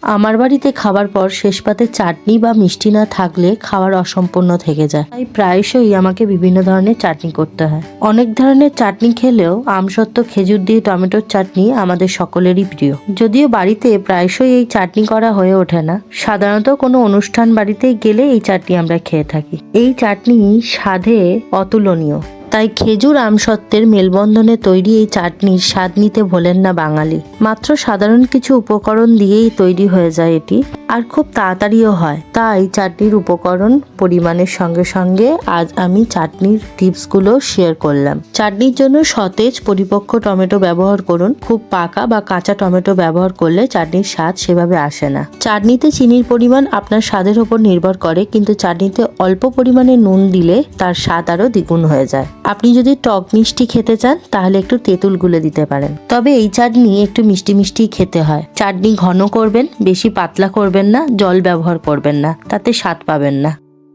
আমার বাড়িতে খাবার পর শেষ পাতে চাটনি বা মিষ্টি না থাকলে খাবার অসম্পূর্ণ থেকে যায়, তাই প্রায়শই আমাকে বিভিন্ন ধরনের চাটনি করতে হয়। অনেক ধরনের চাটনি খেলেও আমসত্ত্ব, খেজুর দিয়ে টমেটোর চাটনি আমাদের সকলেরই প্রিয়। যদিও বাড়িতে প্রায়শই এই চাটনি করা হয়ে ওঠে না, সাধারণত কোনো অনুষ্ঠান বাড়িতে গেলে এই চাটনি আমরা খেয়ে থাকি। এই চাটনি স্বাদে অতুলনীয়, তাই খেজুর আমসত্ত্বের মেলবন্ধনে তৈরি এই চাটনির স্বাদ নিতে ভোলেন না বাঙালি। মাত্র সাধারণ কিছু উপকরণ দিয়েই তৈরি হয়ে যায় এটি, আর খুব তাড়াতাড়িও হয়। তাই চাটনির উপকরণ পরিমাণের সঙ্গে সঙ্গে আজ আমি চাটনির টিপসগুলো শেয়ার করলাম। চাটনির জন্য সতেজ পরিপক্ক টমেটো ব্যবহার করুন। খুব পাকা বা কাঁচা টমেটো ব্যবহার করলে চাটনির স্বাদ সেভাবে আসে না। চাটনিতে চিনির পরিমাণ আপনার স্বাদের উপর নির্ভর করে, কিন্তু চাটনিতে অল্প পরিমাণে নুন দিলে তার স্বাদ আরো দ্বিগুণ হয়ে যায়। আপনি যদি টক মিষ্টি খেতে চান তাহলে একটু তেঁতুল গুলে দিতে পারেন, তবে এই চাটনি একটু মিষ্টি মিষ্টি খেতে হয়। চাটনি ঘন করবেন, বেশি পাতলা করবেন না, জল ব্যবহার করবেন না, তাতে স্বাদ পাবেন না।